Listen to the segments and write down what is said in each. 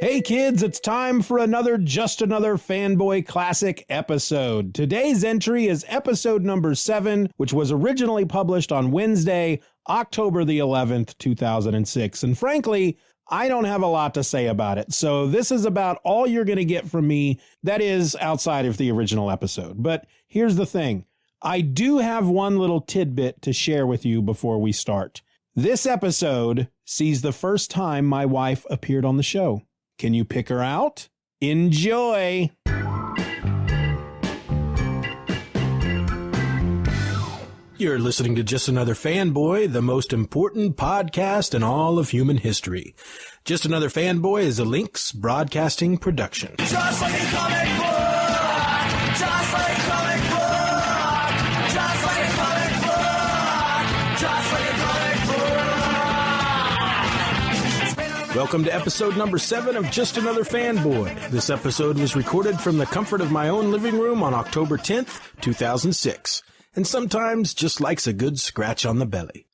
Hey kids, it's time for another Just Another Fanboy Classic episode. Today's entry is episode number 7, which was originally published on Wednesday, October the 11th, 2006. And frankly, I don't have a lot to say about it. So this is about all you're going to get from me, that is outside of the original episode. But here's the thing. I do have one little tidbit to share with you before we start. This episode sees the first time my wife appeared on the show. Can you pick her out? Enjoy! You're listening to Just Another Fanboy, the most important podcast in all of human history. Just Another Fanboy is a Lynx broadcasting production. Just like a comic book! Just like a comic book! Just like a comic book! Just like a comic book! Welcome to episode number 7 of Just Another Fanboy. This episode was recorded from the comfort of my own living room on October 10th, 2006. And sometimes just likes a good scratch on the belly.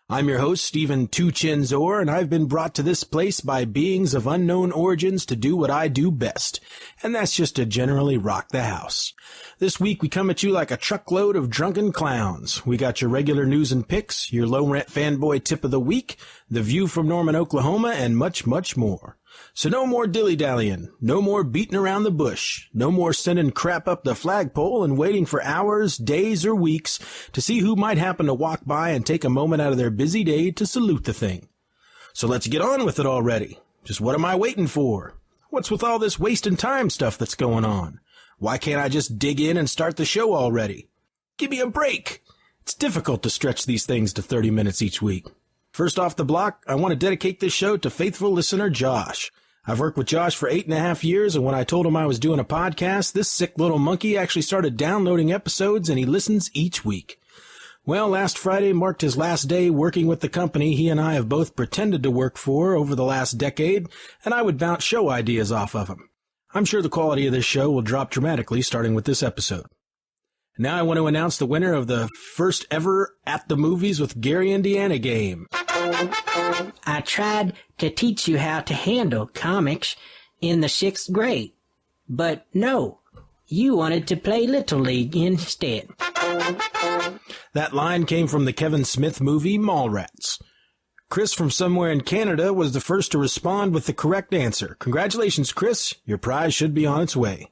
I'm your host, Stephen Two Chin Zor, and I've been brought to this place by beings of unknown origins to do what I do best, and that's just to generally rock the house. This week we come at you like a truckload of drunken clowns. We got your regular news and pics, your low rent fanboy tip of the week, the view from Norman, Oklahoma, and much, much more. So no more dilly-dallying, no more beating around the bush, no more sending crap up the flagpole and waiting for hours, days, or weeks to see who might happen to walk by and take a moment out of their busy day to salute the thing. So let's get on with it already. Just what am I waiting for? What's with all this wasting time stuff that's going on? Why can't I just dig in and start the show already? Give me a break. It's difficult to stretch these things to 30 minutes each week. First off the block, I want to dedicate this show to faithful listener Josh. I've worked with Josh for 8.5 years, and when I told him I was doing a podcast, this sick little monkey actually started downloading episodes, and he listens each week. Well, last Friday marked his last day working with the company he and I have both pretended to work for over the last decade, and I would bounce show ideas off of him. I'm sure the quality of this show will drop dramatically starting with this episode. Now I want to announce the winner of the first ever At the Movies with Gary, Indiana game. I tried to teach you how to handle comics in the 6th grade, but no, you wanted to play Little League instead. That line came from the Kevin Smith movie Mallrats. Chris from somewhere in Canada was the first to respond with the correct answer. Congratulations, Chris. Your prize should be on its way.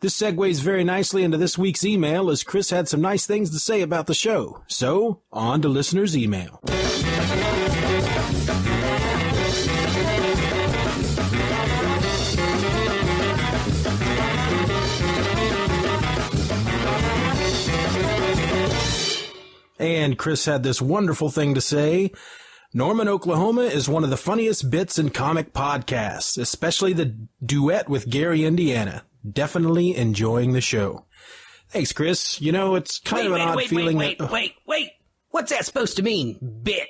This segues very nicely into this week's email, as Chris had some nice things to say about the show. So, on to listeners' email. And Chris had this wonderful thing to say. Norman, Oklahoma is one of the funniest bits in comic podcasts, especially the duet with Gary, Indiana. Definitely enjoying the show. Thanks, Chris. You know, it's kind of an odd feeling. Wait. What's that supposed to mean, bit?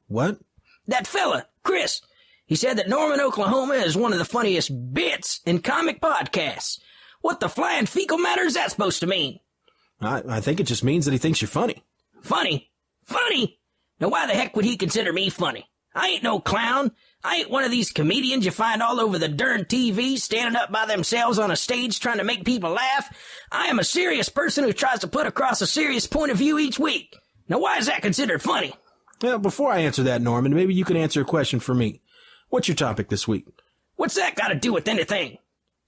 What? That fella, Chris. He said that Norman, Oklahoma is one of the funniest bits in comic podcasts. What the flying fecal matter is that supposed to mean? I think it just means that he thinks you're funny. Funny? Funny? Now why the heck would he consider me funny? I ain't no clown. I ain't one of these comedians you find all over the darn TV standing up by themselves on a stage trying to make people laugh. I am a serious person who tries to put across a serious point of view each week. Now why is that considered funny? Well, before I answer that, Norman, maybe you can answer a question for me. What's your topic this week? What's that got to do with anything?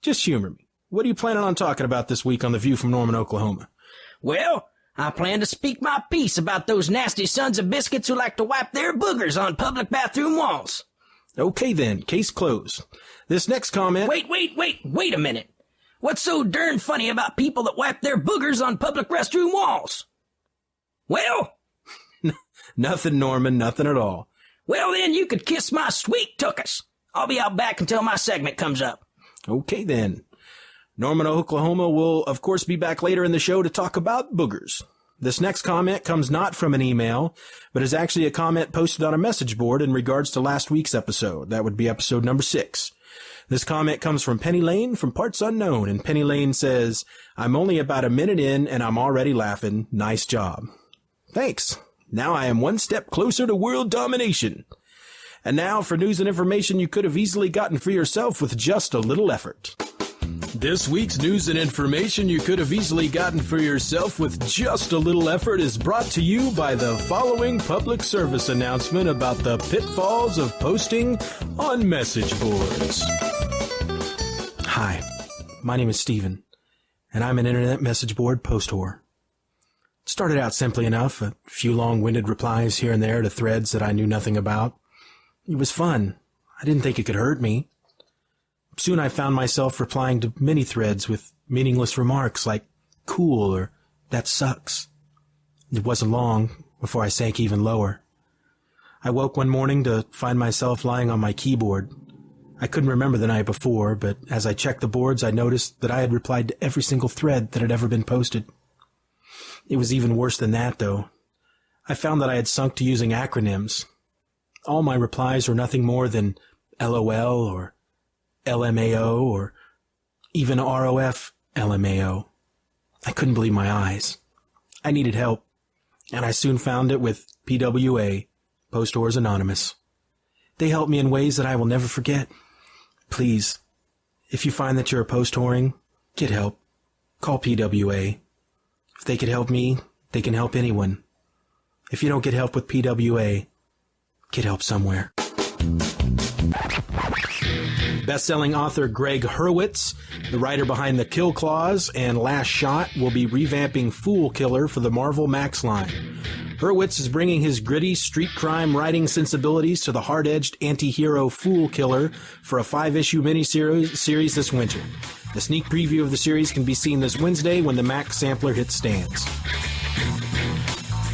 Just humor me. What are you planning on talking about this week on The View from Norman, Oklahoma? Well, I plan to speak my piece about those nasty sons of biscuits who like to wipe their boogers on public bathroom walls. Okay then, case closed. This next comment... Wait a minute. What's so darn funny about people that wipe their boogers on public restroom walls? Well? Nothing, Norman, nothing at all. Well then, you could kiss my sweet tuchus. I'll be out back until my segment comes up. Okay then. Norman, Oklahoma will, of course, be back later in the show to talk about boogers. This next comment comes not from an email, but is actually a comment posted on a message board in regards to last week's episode. That would be episode number 6. This comment comes from Penny Lane from Parts Unknown, and Penny Lane says, I'm only about a minute in and I'm already laughing. Nice job. Thanks. Now I am one step closer to world domination. And now for news and information you could have easily gotten for yourself with just a little effort. This week's news and information you could have easily gotten for yourself with just a little effort is brought to you by the following public service announcement about the pitfalls of posting on message boards. Hi, my name is Steven, and I'm an internet message board post whore. It started out simply enough, a few long-winded replies here and there to threads that I knew nothing about. It was fun. I didn't think it could hurt me. Soon I found myself replying to many threads with meaningless remarks like, cool, or that sucks. It wasn't long before I sank even lower. I woke one morning to find myself lying on my keyboard. I couldn't remember the night before, but as I checked the boards, I noticed that I had replied to every single thread that had ever been posted. It was even worse than that, though. I found that I had sunk to using acronyms. All my replies were nothing more than LOL or LMAO, or even ROF LMAO. I couldn't believe my eyes. I needed help, and I soon found it with PWA, Post Whores Anonymous. They helped me in ways that I will never forget. Please, if you find that you're a post whoring, get help. Call PWA. If they could help me, they can help anyone. If you don't get help with PWA, get help somewhere. Best-selling author Greg Hurwitz, the writer behind The Kill Clause and Last Shot, will be revamping Fool Killer for the Marvel Max line. Hurwitz is bringing his gritty street crime writing sensibilities to the hard-edged anti-hero Fool Killer for a 5-issue miniseries this winter. The sneak preview of the series can be seen this Wednesday when the Max sampler hits stands.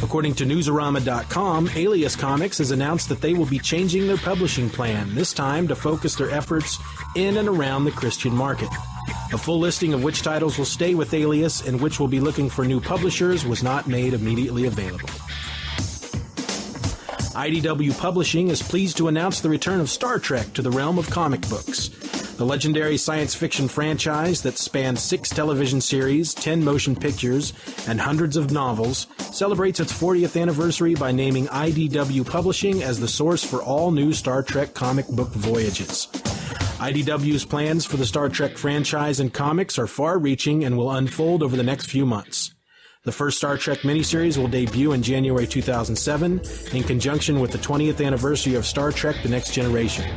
According to Newsarama.com, Alias Comics has announced that they will be changing their publishing plan, this time to focus their efforts in and around the Christian market. A full listing of which titles will stay with Alias and which will be looking for new publishers was not made immediately available. IDW Publishing is pleased to announce the return of Star Trek to the realm of comic books. The legendary science fiction franchise that spans 6 television series, 10 motion pictures, and hundreds of novels celebrates its 40th anniversary by naming IDW Publishing as the source for all new Star Trek comic book voyages. IDW's plans for the Star Trek franchise and comics are far-reaching and will unfold over the next few months. The first Star Trek miniseries will debut in January 2007 in conjunction with the 20th anniversary of Star Trek The Next Generation.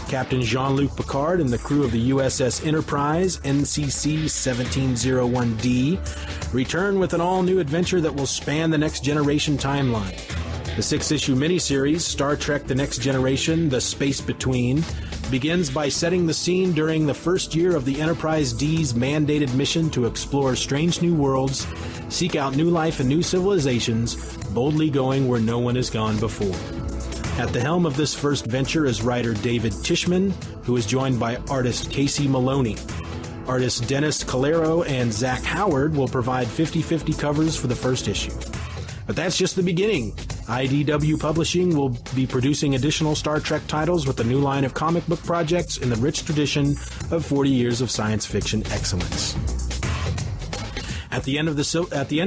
Captain Jean-Luc Picard and the crew of the USS Enterprise, NCC 1701D, return with an all-new adventure that will span the Next Generation timeline. The 6-issue miniseries, Star Trek The Next Generation, The Space Between, begins by setting the scene during the first year of the Enterprise D's mandated mission to explore strange new worlds, seek out new life and new civilizations, boldly going where no one has gone before. At the helm of this first venture is writer David Tishman, who is joined by artist Casey Maloney. Artists Dennis Calero and Zach Howard will provide 50-50 covers for the first issue. But that's just the beginning. IDW Publishing will be producing additional Star Trek titles with a new line of comic book projects in the rich tradition of 40 years of science fiction excellence. At the end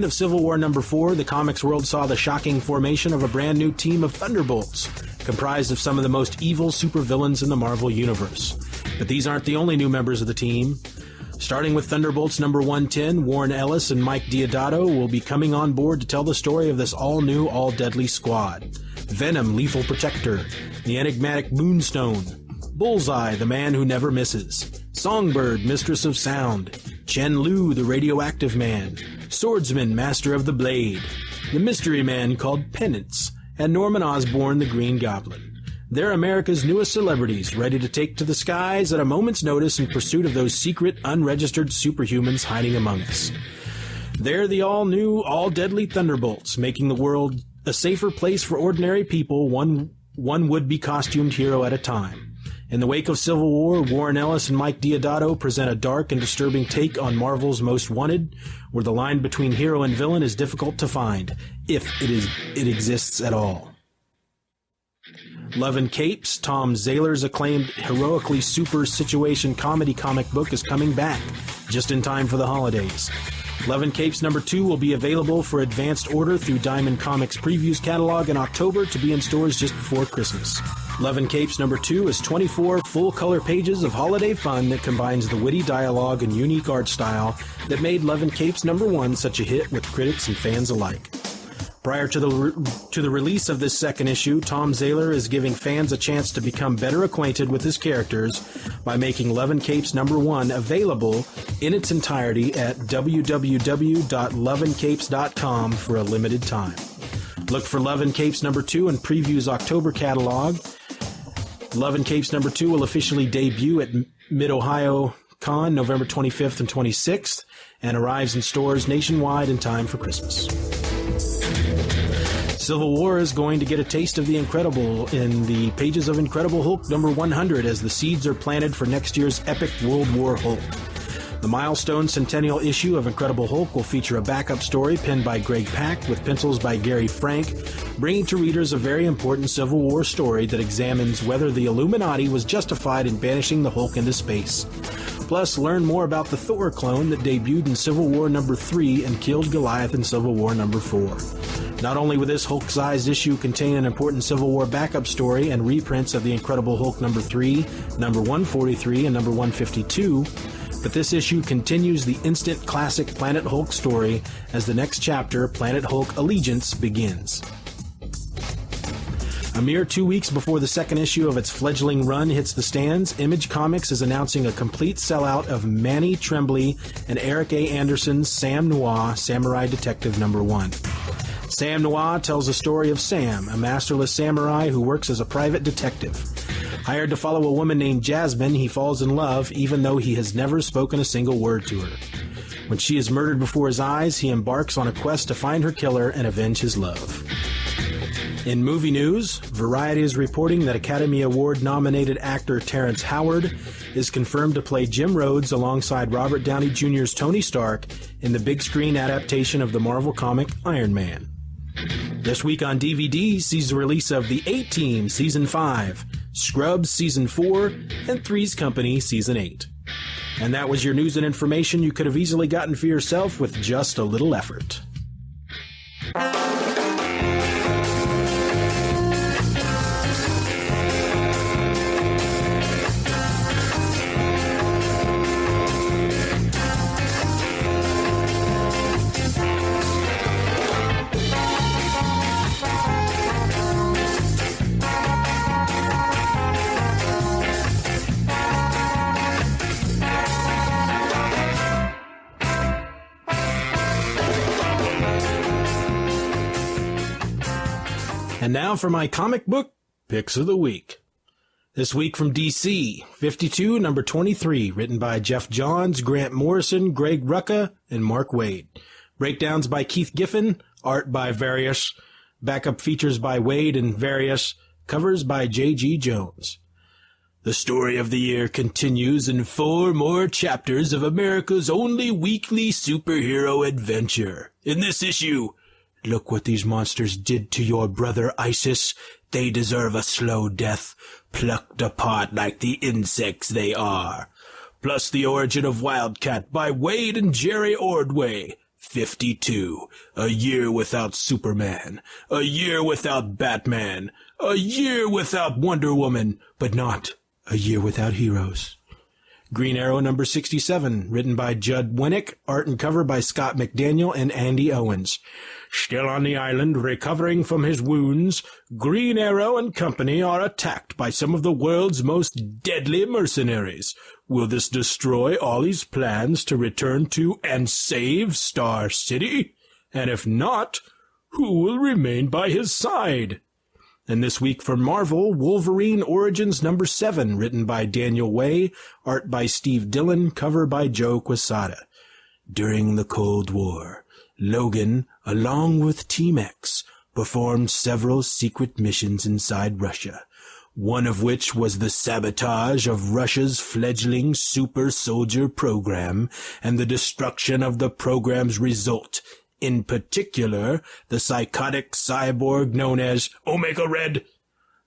of Civil War number 4, the comics world saw the shocking formation of a brand new team of Thunderbolts, comprised of some of the most evil supervillains in the Marvel Universe. But these aren't the only new members of the team. Starting with Thunderbolts number 110, Warren Ellis and Mike Deodato will be coming on board to tell the story of this all-new, all-deadly squad. Venom, Lethal Protector, the enigmatic Moonstone, Bullseye, the man who never misses, Songbird, Mistress of Sound, Chen Lu, the radioactive man, Swordsman, Master of the Blade, the mystery man called Penance, and Norman Osborn, the Green Goblin. They're America's newest celebrities, ready to take to the skies at a moment's notice in pursuit of those secret, unregistered superhumans hiding among us. They're the all-new, all-deadly Thunderbolts, making the world a safer place for ordinary people, one would-be costumed hero at a time. In the wake of Civil War, Warren Ellis and Mike Deodato present a dark and disturbing take on Marvel's Most Wanted, where the line between hero and villain is difficult to find, if it exists at all. Love and Capes, Tom Zahler's acclaimed heroically super situation comedy comic book, is coming back, just in time for the holidays. Love and Capes number 2 will be available for advanced order through Diamond Comics Previews catalog in October to be in stores just before Christmas. Love and Capes number 2 is 24 full-color pages of holiday fun that combines the witty dialogue and unique art style that made Love and Capes number 1 such a hit with critics and fans alike. Prior to the release of this second issue, Tom Zahler is giving fans a chance to become better acquainted with his characters by making Love and Capes number 1 available in its entirety at www.loveandcapes.com for a limited time. Look for Love and Capes number 2 in Preview's October catalog. Love and Capes number 2 will officially debut at Mid-Ohio Con November 25th and 26th and arrives in stores nationwide in time for Christmas. Civil War is going to get a taste of the incredible in the pages of Incredible Hulk number 100 as the seeds are planted for next year's epic World War Hulk. The milestone centennial issue of Incredible Hulk will feature a backup story penned by Greg Pak with pencils by Gary Frank, bringing to readers a very important Civil War story that examines whether the Illuminati was justified in banishing the Hulk into space. Plus, learn more about the Thor clone that debuted in Civil War number 3 and killed Goliath in Civil War number 4. Not only will this Hulk-sized issue contain an important Civil War backup story and reprints of the Incredible Hulk number 3, number 143, and number 152, but this issue continues the instant classic Planet Hulk story as the next chapter, Planet Hulk Allegiance, begins. A mere 2 weeks before the second issue of its fledgling run hits the stands, Image Comics is announcing a complete sellout of Manny Tremblay and Eric A. Anderson's Sam Noir Samurai Detective number 1. Sam Noir tells the story of Sam, a masterless samurai who works as a private detective. Hired to follow a woman named Jasmine, he falls in love even though he has never spoken a single word to her. When she is murdered before his eyes, he embarks on a quest to find her killer and avenge his love. In movie news, Variety is reporting that Academy Award-nominated actor Terrence Howard is confirmed to play Jim Rhodes alongside Robert Downey Jr.'s Tony Stark in the big-screen adaptation of the Marvel comic Iron Man. This week on DVD sees the release of The A-Team Season 5, Scrubs Season 4, and Three's Company Season 8. And that was your news and information you could have easily gotten for yourself with just a little effort. And now for my comic book Pics of the Week. This week from DC, 52, number 23, written by Jeff Johns, Grant Morrison, Greg Rucka, and Mark Waid. Breakdowns by Keith Giffen, art by Various, backup features by Waid and Various, covers by J.G. Jones. The story of the year continues in 4 more chapters of America's only weekly superhero adventure. In this issue, look what these monsters did to your brother Isis. They deserve a slow death, plucked apart like the insects they are. Plus the origin of Wildcat by Wade and Jerry Ordway. 52. A year without Superman. A year without Batman. A year without Wonder Woman. But not a year without heroes. Green Arrow number 67, written by Judd Winnick, art and cover by Scott McDaniel and Andy Owens. Still on the island, recovering from his wounds, Green Arrow and company are attacked by some of the world's most deadly mercenaries. Will this destroy Ollie's plans to return to and save Star City? And if not, who will remain by his side? And this week for Marvel, Wolverine Origins number 7, written by Daniel Way, art by Steve Dillon, cover by Joe Quesada. During the Cold War, Logan, along with Team X, performed several secret missions inside Russia, one of which was the sabotage of Russia's fledgling super soldier program and the destruction of the program's result, in particular, the psychotic cyborg known as Omega Red.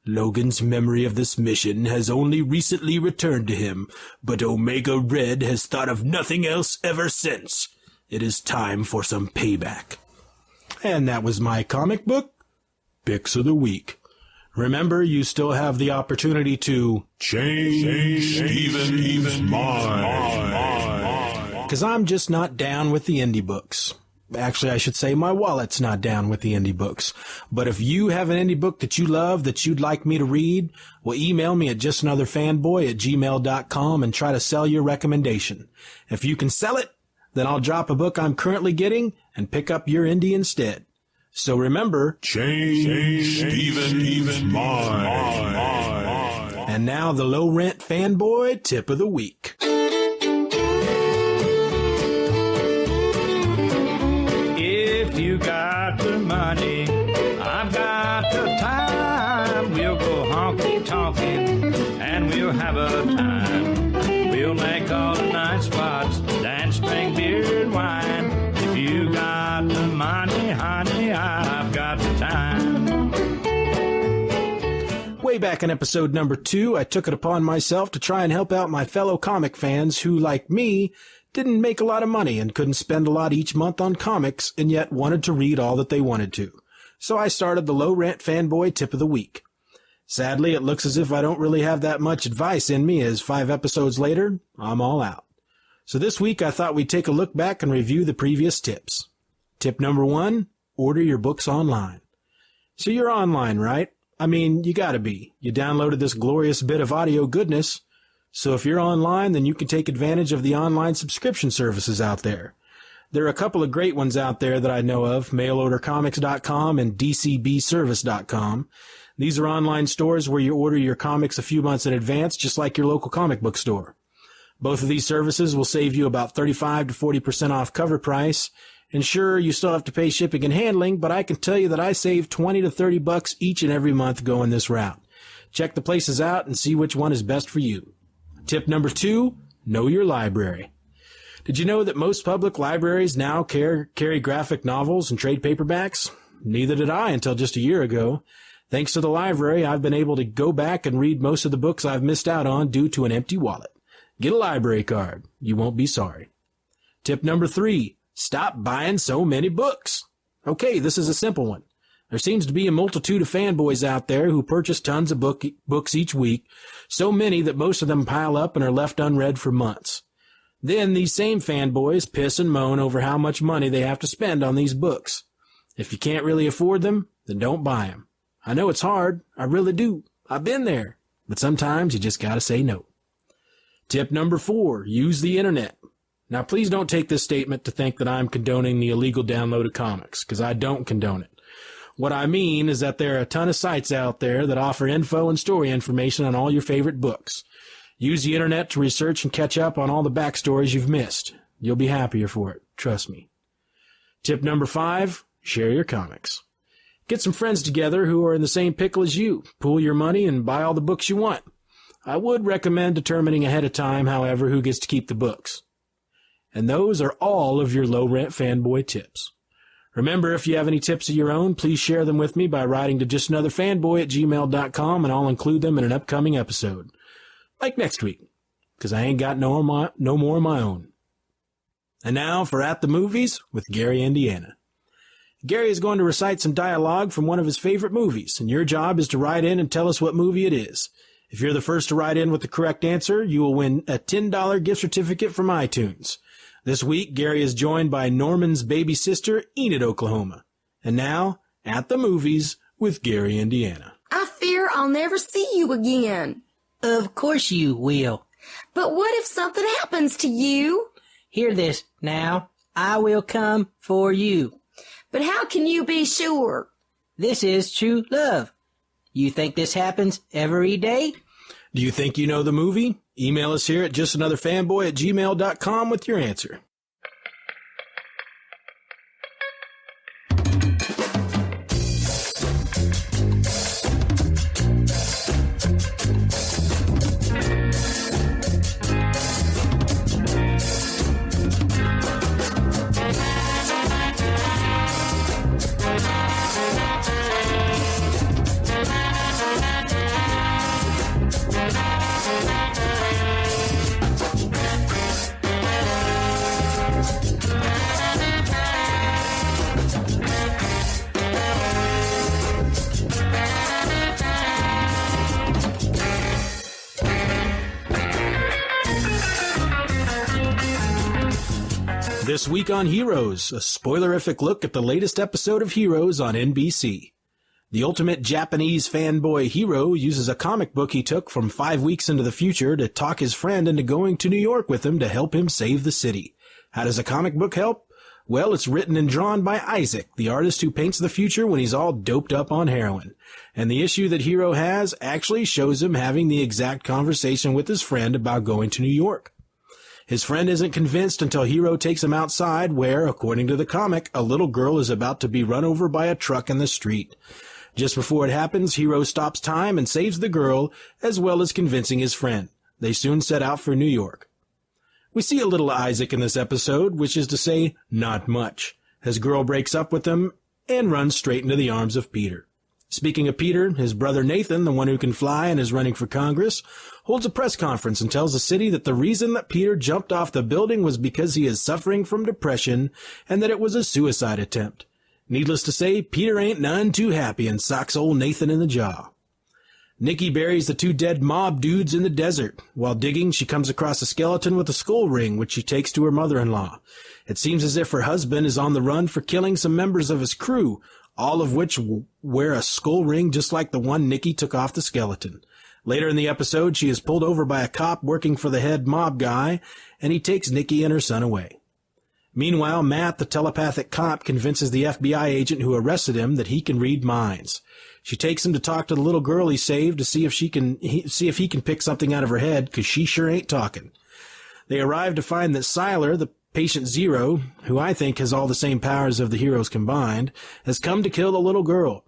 Logan's memory of this mission has only recently returned to him, but Omega Red has thought of nothing else ever since. It is time for some payback. And that was my comic book, Pics of the Week. Remember, you still have the opportunity to change Steven's mind. Because I'm just not down with the indie books. Actually, I should say my wallet's not down with the indie books. But if you have an indie book that you love that you'd like me to read, well, email me at justanotherfanboy@gmail.com and try to sell your recommendation. If you can sell it, then I'll drop a book I'm currently getting and pick up your indie instead. So remember, change Steven's mind. And now the low rent fanboy tip of the week. If you got the money, I've got the time. We'll go honky-tonkin' and we'll have a time. We'll make all the night spots, dance, drink beer and wine. If you got the money, honey, I've got the time. Way back in episode number 2, I took it upon myself to try and help out my fellow comic fans who, like me, didn't make a lot of money and couldn't spend a lot each month on comics and yet wanted to read all that they wanted to. So I started the Low Rent Fanboy Tip of the Week. Sadly, it looks as if I don't really have that much advice in me, as 5 episodes later, I'm all out. So this week I thought we'd take a look back and review the previous tips. Tip number 1, order your books online. So you're online, right? I mean, you gotta be. You downloaded this glorious bit of audio goodness. So if you're online, then you can take advantage of the online subscription services out there. There are a couple of great ones out there that I know of, mailordercomics.com and dcbservice.com. These are online stores where you order your comics a few months in advance, just like your local comic book store. Both of these services will save you about 35 to 40% off cover price. And sure, you still have to pay shipping and handling, but I can tell you that I save 20 to 30 bucks each and every month going this route. Check the places out and see which one is best for you. Tip number 2, know your library. Did you know that most public libraries now carry graphic novels and trade paperbacks? Neither did I until just a year ago. Thanks to the library, I've been able to go back and read most of the books I've missed out on due to an empty wallet. Get a library card. You won't be sorry. Tip number 3, stop buying so many books. Okay, this is a simple one. There seems to be a multitude of fanboys out there who purchase tons of books each week, so many that most of them pile up and are left unread for months. Then these same fanboys piss and moan over how much money they have to spend on these books. If you can't really afford them, then don't buy them. I know it's hard. I really do. I've been there. But sometimes you just gotta say no. Tip number 4, use the internet. Now please don't take this statement to think that I'm condoning the illegal download of comics, because I don't condone it. What I mean is that there are a ton of sites out there that offer info and story information on all your favorite books. Use the internet to research and catch up on all the backstories you've missed. You'll be happier for it, trust me. Tip number 5, share your comics. Get some friends together who are in the same pickle as you. Pool your money and buy all the books you want. I would recommend determining ahead of time, however, who gets to keep the books. And those are all of your low-rent fanboy tips. Remember, if you have any tips of your own, please share them with me by writing to justanotherfanboy@gmail.com, and I'll include them in an upcoming episode. Like next week, because I ain't got no more of my own. And now for At the Movies with Gary, Indiana. Gary is going to recite some dialogue from one of his favorite movies, and your job is to write in and tell us what movie it is. If you're the first to write in with the correct answer, you will win a $10 gift certificate from iTunes. This week, Gary is joined by Norman's baby sister, Enid, Oklahoma. And now, At the Movies with Gary, Indiana. I fear I'll never see you again. Of course you will. But what if something happens to you? Hear this now. I will come for you. But how can you be sure? This is true love. You think this happens every day? Do you think you know the movie? Email us here at justanotherfanboy@gmail.com with your answer. This week on Heroes, a spoilerific look at the latest episode of Heroes on NBC. The ultimate Japanese fanboy hero uses a comic book he took from 5 weeks into the future to talk his friend into going to New York with him to help him save the city. How does a comic book help? Well, it's written and drawn by Isaac, the artist who paints the future when he's all doped up on heroin. And the issue that Hero has actually shows him having the exact conversation with his friend about going to New York. His friend isn't convinced until Hero takes him outside where, according to the comic, a little girl is about to be run over by a truck in the street. Just before it happens, Hero stops time and saves the girl, as well as convincing his friend. They soon set out for New York. We see a little Isaac in this episode, which is to say, not much. His girl breaks up with him and runs straight into the arms of Peter. Speaking of Peter, his brother Nathan, the one who can fly and is running for Congress, holds a press conference and tells the city that the reason that Peter jumped off the building was because he is suffering from depression and that it was a suicide attempt. Needless to say, Peter ain't none too happy and socks old Nathan in the jaw. Nikki buries the 2 dead mob dudes in the desert. While digging, she comes across a skeleton with a skull ring, which she takes to her mother-in-law. It seems as if her husband is on the run for killing some members of his crew, all of which wear a skull ring just like the one Nikki took off the skeleton. Later in the episode, she is pulled over by a cop working for the head mob guy, and he takes Nikki and her son away. Meanwhile, Matt, the telepathic cop, convinces the FBI agent who arrested him that he can read minds. She takes him to talk to the little girl he saved to see if he can pick something out of her head, 'cause she sure ain't talking. They arrive to find that Siler, the patient zero, who I think has all the same powers of the heroes combined, has come to kill the little girl.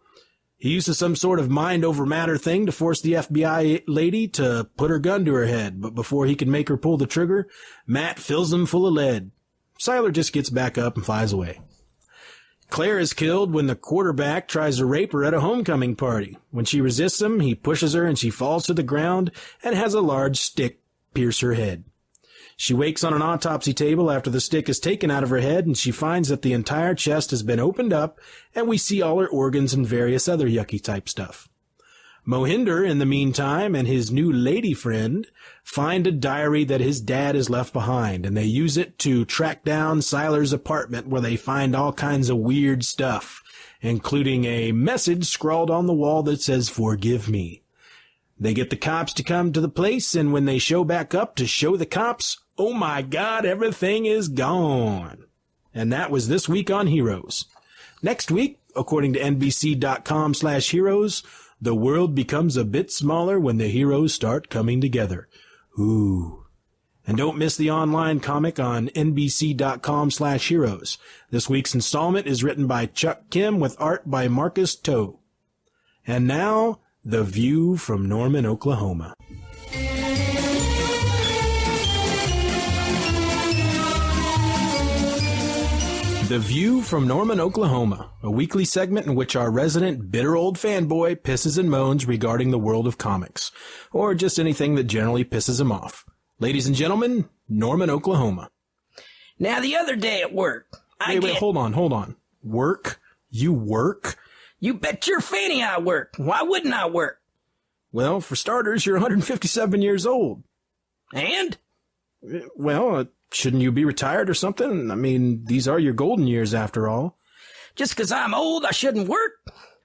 He uses some sort of mind over matter thing to force the FBI lady to put her gun to her head, but before he can make her pull the trigger, Matt fills him full of lead. Siler just gets back up and flies away. Claire is killed when the quarterback tries to rape her at a homecoming party. When she resists him, he pushes her and she falls to the ground and has a large stick pierce her head. She wakes on an autopsy table after the stick is taken out of her head, and she finds that the entire chest has been opened up, and we see all her organs and various other yucky type stuff. Mohinder, in the meantime, and his new lady friend find a diary that his dad has left behind, and they use it to track down Siler's apartment where they find all kinds of weird stuff, including a message scrawled on the wall that says, "Forgive me." They get the cops to come to the place, and when they show back up to show the cops, oh my God, everything is gone. And that was this week on Heroes. Next week, according to NBC.com/heroes, the world becomes a bit smaller when the heroes start coming together. Ooh. And don't miss the online comic on NBC.com/heroes. This week's installment is written by Chuck Kim with art by Marcus Toe. And now, The View from Norman, Oklahoma. The View from Norman, Oklahoma, a weekly segment in which our resident bitter old fanboy pisses and moans regarding the world of comics, or just anything that generally pisses him off. Ladies and gentlemen, Norman, Oklahoma. Now, the other day at work, Wait, hold on. Work? You work? You bet your fanny I work. Why wouldn't I work? Well, for starters, you're 157 years old. And? Well, shouldn't you be retired or something? I mean, these are your golden years after all. Just 'cause I'm old, I shouldn't work?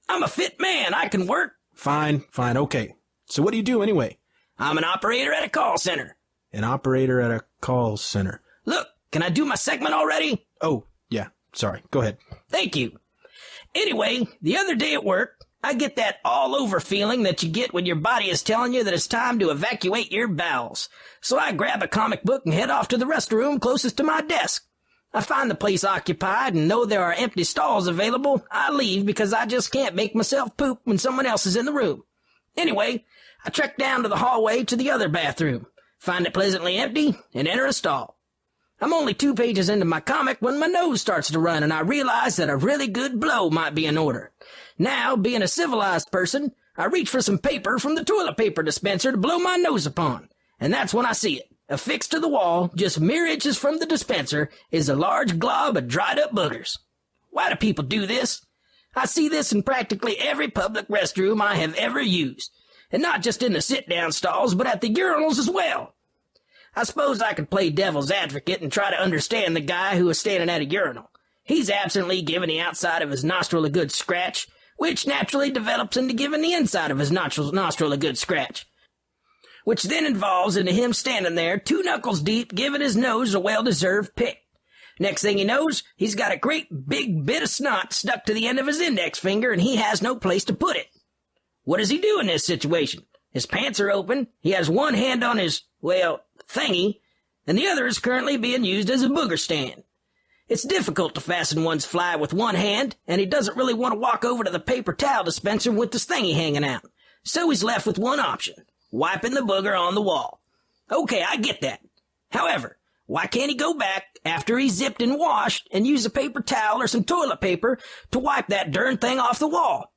I'm a fit man. I can work. Fine, okay. So what do you do anyway? I'm an operator at a call center. An operator at a call center. Look, can I do my segment already? Oh, yeah. Sorry. Go ahead. Thank you. Anyway, the other day at work, I get that all-over feeling that you get when your body is telling you that it's time to evacuate your bowels. So I grab a comic book and head off to the restroom closest to my desk. I find the place occupied, and though there are empty stalls available, I leave because I just can't make myself poop when someone else is in the room. Anyway, I trek down to the hallway to the other bathroom, find it pleasantly empty, and enter a stall. I'm only 2 pages into my comic when my nose starts to run, and I realize that a really good blow might be in order. Now, being a civilized person, I reach for some paper from the toilet paper dispenser to blow my nose upon, and that's when I see it. Affixed to the wall, just mere inches from the dispenser, is a large glob of dried-up boogers. Why do people do this? I see this in practically every public restroom I have ever used, and not just in the sit-down stalls, but at the urinals as well. I suppose I could play devil's advocate and try to understand the guy who is standing at a urinal. He's absently giving the outside of his nostril a good scratch, which naturally develops into giving the inside of his nostril a good scratch, which then involves into him standing there 2 knuckles deep giving his nose a well-deserved pick. Next thing he knows, he's got a great big bit of snot stuck to the end of his index finger and he has no place to put it. What does he do in this situation? His pants are open, he has one hand on his, thingy, and the other is currently being used as a booger stand. It's difficult to fasten one's fly with one hand, and he doesn't really want to walk over to the paper towel dispenser with this thingy hanging out. So he's left with one option, wiping the booger on the wall. Okay, I get that. However, why can't he go back after he's zipped and washed and use a paper towel or some toilet paper to wipe that darn thing off the wall?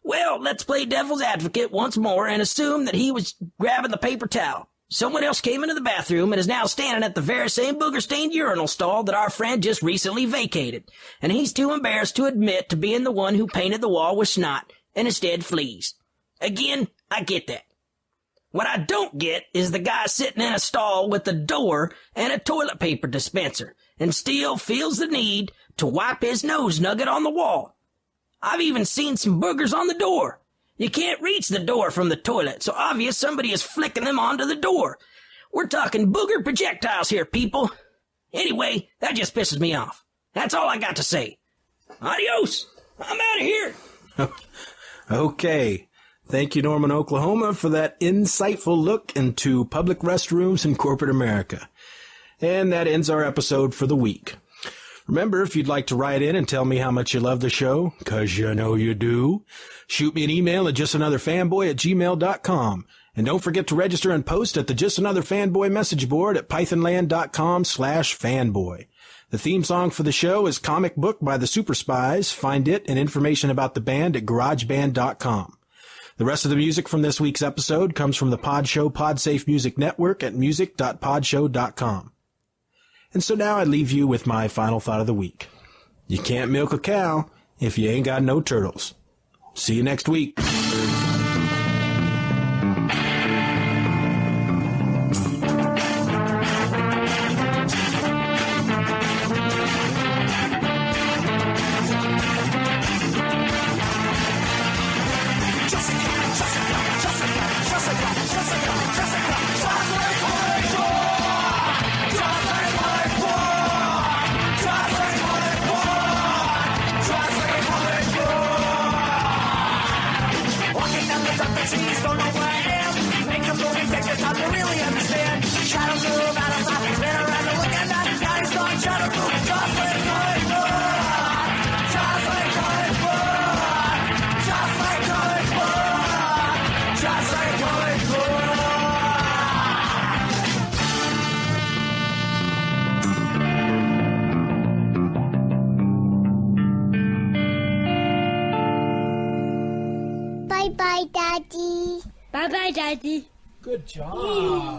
Well, let's play devil's advocate once more and assume that he was grabbing the paper towel. Someone else came into the bathroom and is now standing at the very same booger-stained urinal stall that our friend just recently vacated, and he's too embarrassed to admit to being the one who painted the wall with snot and instead fleas. Again, I get that. What I don't get is the guy sitting in a stall with a door and a toilet paper dispenser and still feels the need to wipe his nose nugget on the wall. I've even seen some boogers on the door. You can't reach the door from the toilet, so obvious somebody is flicking them onto the door. We're talking booger projectiles here, people. Anyway, that just pisses me off. That's all I got to say. Adios. I'm out of here. Okay. Thank you, Norman, Oklahoma, for that insightful look into public restrooms in corporate America. And that ends our episode for the week. Remember, if you'd like to write in and tell me how much you love the show, 'cause you know you do, shoot me an email at justanotherfanboy@gmail.com. And don't forget to register and post at the Just Another Fanboy message board at pythonland.com/fanboy. The theme song for the show is Comic Book by the Super Spies. Find it and information about the band at garageband.com. The rest of the music from this week's episode comes from the Pod Show Podsafe Music Network at music.podshow.com. And so now I leave you with my final thought of the week. You can't milk a cow if you ain't got no turtles. See you next week. Bye-bye, Daddy. Bye-bye, Daddy. Good job.